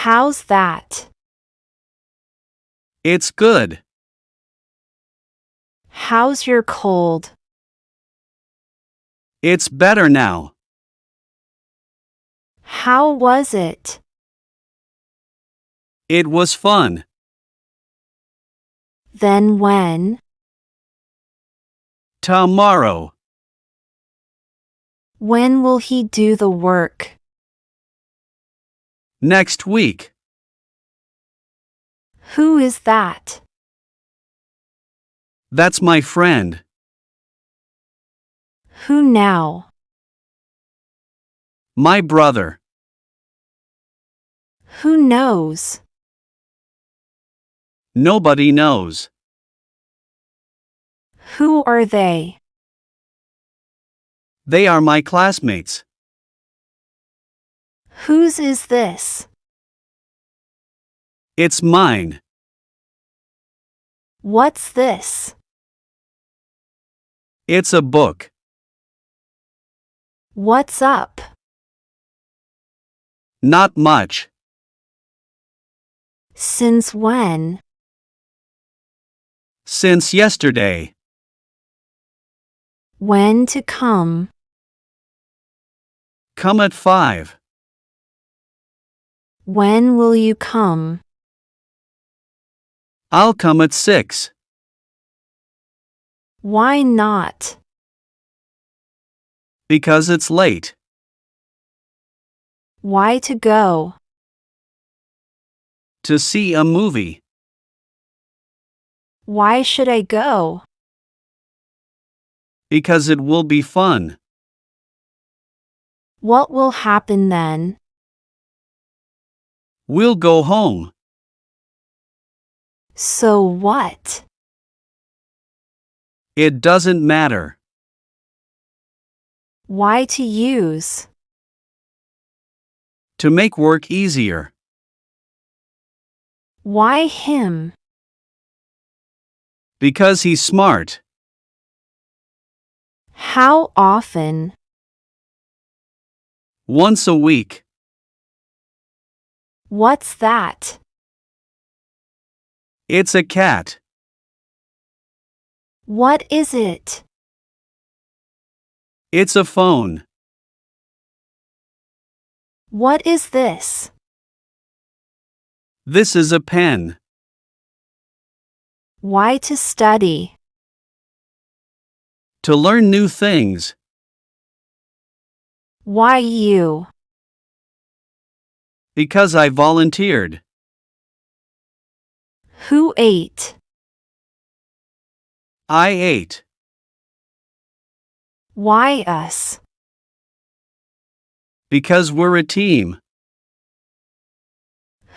How's that? It's good. How's your cold? It's better now. How was it? It was fun. Then when? Tomorrow. When will he do the work? Next week. Who is that? That's my friend. Who now? My brother. Who knows? Nobody knows. Who are they? They are my classmates. Whose is this? It's mine. What's this? It's a book. What's up? Not much. Since when? Since yesterday. When to come? Come at 5. When will you come? I'll come at 6. Why not? Because it's late. Why to go? To see a movie. Why should I go? Because it will be fun. What will happen then? We'll go home. So what? It doesn't matter. Why to use? To make work easier. Why him? Because he's smart. How often? Once a week. What's that? It's a cat. What is it? It's a phone. What is this? This is a pen. Why to study? To learn new things. Why you? Because I volunteered. Who ate? I ate. Why us? Because we're a team.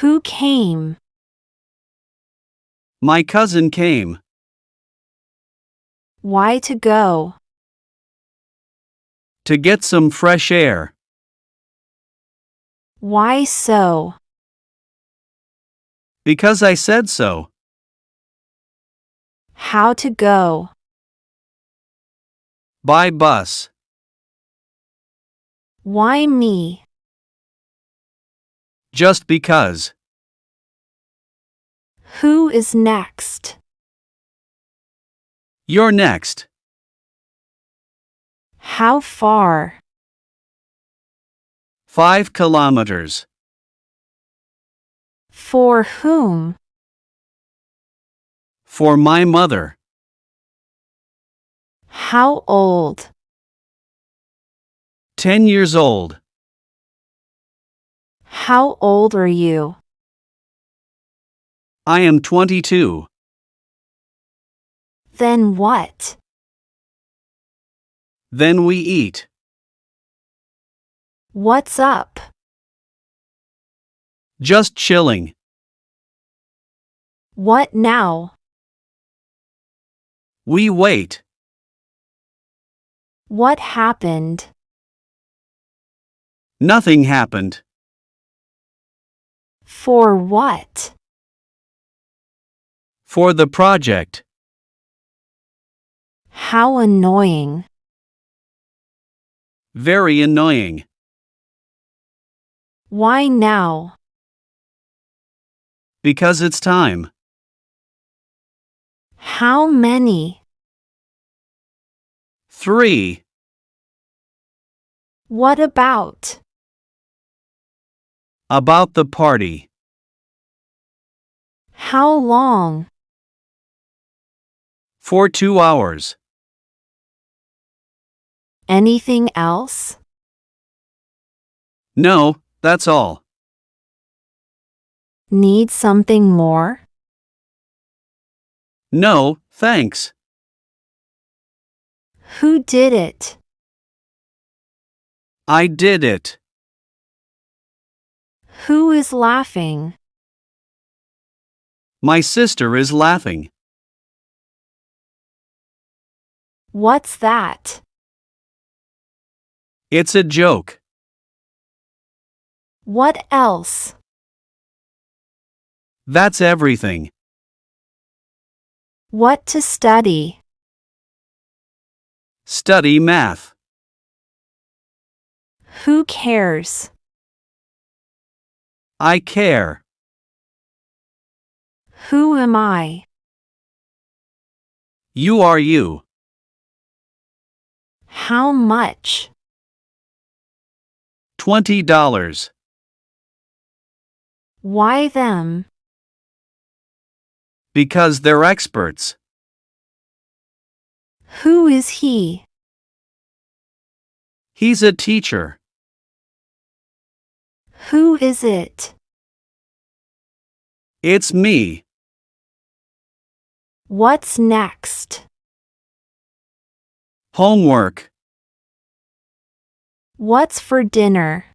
Who came? My cousin came. Why to go? To get some fresh air. Why so? Because I said so. How to go? By bus. Why me? Just because. Who is next? You're next. How far? 5 kilometers. For whom? For my mother. How old? 10 years old. How old are you? I am 22. Then what? Then we eat. What's up? Just chilling. What now? We wait. What happened? Nothing happened. For what? For the project. How annoying. Very annoying. Why now? Because it's time. How many? 3. What about? About the party. How long? For 2 hours. Anything else? No, that's all. Need something more? No, thanks. Who did it? I did it. Who is laughing? My sister is laughing. What's that? It's a joke. What else? That's everything. What to study? Study math. Who cares? I care. Who am I? You are you. How much? $20. Why them? Because they're experts. Who is he? He's a teacher. Who is it? It's me. What's next? Homework. What's for dinner?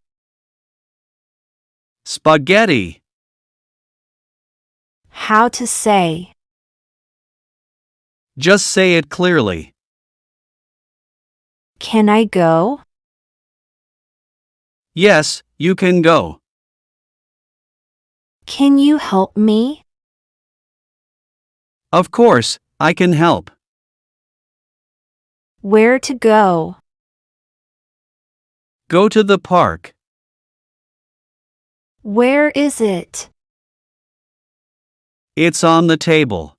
Spaghetti. How to say? Just say it clearly. Can I go? Yes, you can go. Can you help me? Of course, I can help. Where to go? Go to the park. Where is it? It's on the table.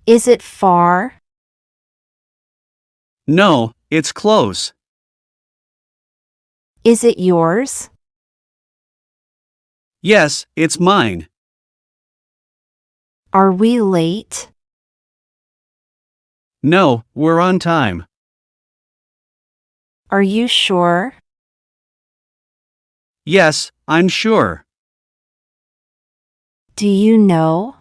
Is it far? No, it's close. Is it yours? Yes, it's mine. Are we late? No, we're on time. Are you sure? Yes, I'm sure. Do you know?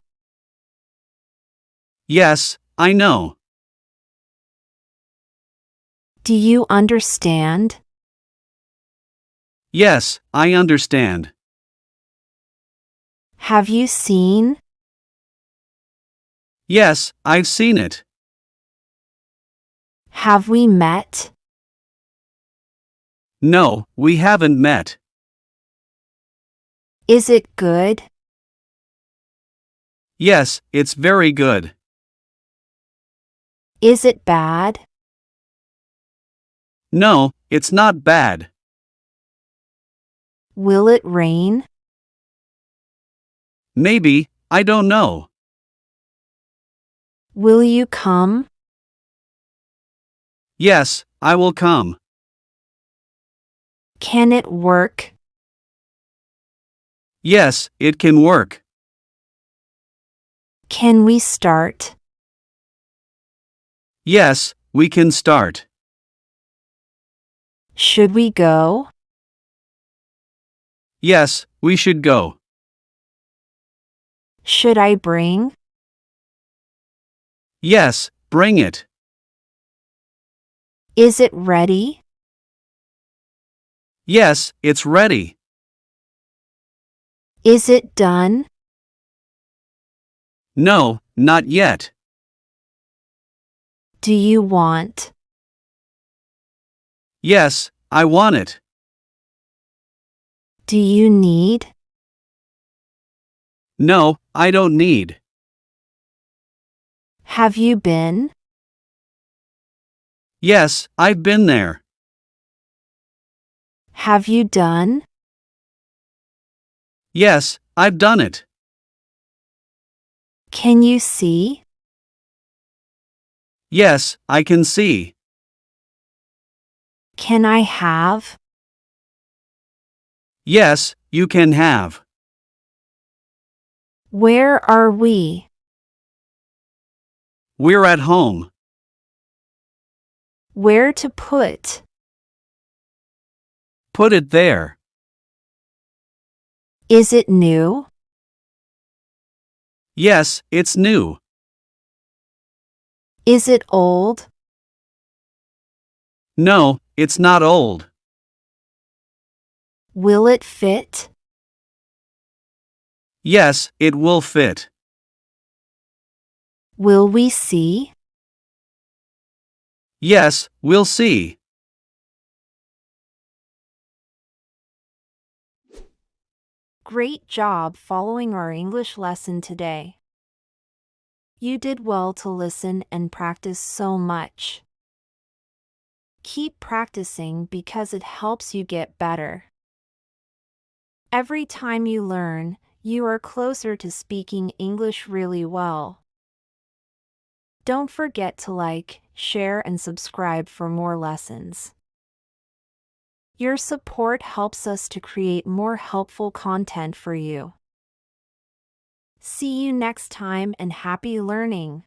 Yes, I know. Do you understand? Yes, I understand. Have you seen? Yes, I've seen it. Have we met? No, we haven't met. Is it good? Yes, it's very good. Is it bad? No, it's not bad. Will it rain? Maybe, I don't know. Will you come? Yes, I will come. Can it work? Yes, it can work. Can we start? Yes, we can start. Should we go? Yes, we should go. Should I bring? Yes, bring it. Is it ready? Yes, it's ready. Is it done? No, not yet. Do you want? Yes, I want it. Do you need? No, I don't need. Have you been? Yes, I've been there. Have you done? Yes, I've done it. Can you see? Yes, I can see. Can I have? Yes, you can have. Where are we? We're at home. Where to put? Put it there. Is it new? Yes, it's new. Is it old? No, it's not old. Will it fit? Yes, it will fit. Will we see? Yes, we'll see. Great job following our English lesson today. You did well to listen and practice so much. Keep practicing because it helps you get better. Every time you learn, you are closer to speaking English really well. Don't forget to like, share, and subscribe for more lessons. Your support helps us to create more helpful content for you. See you next time and happy learning!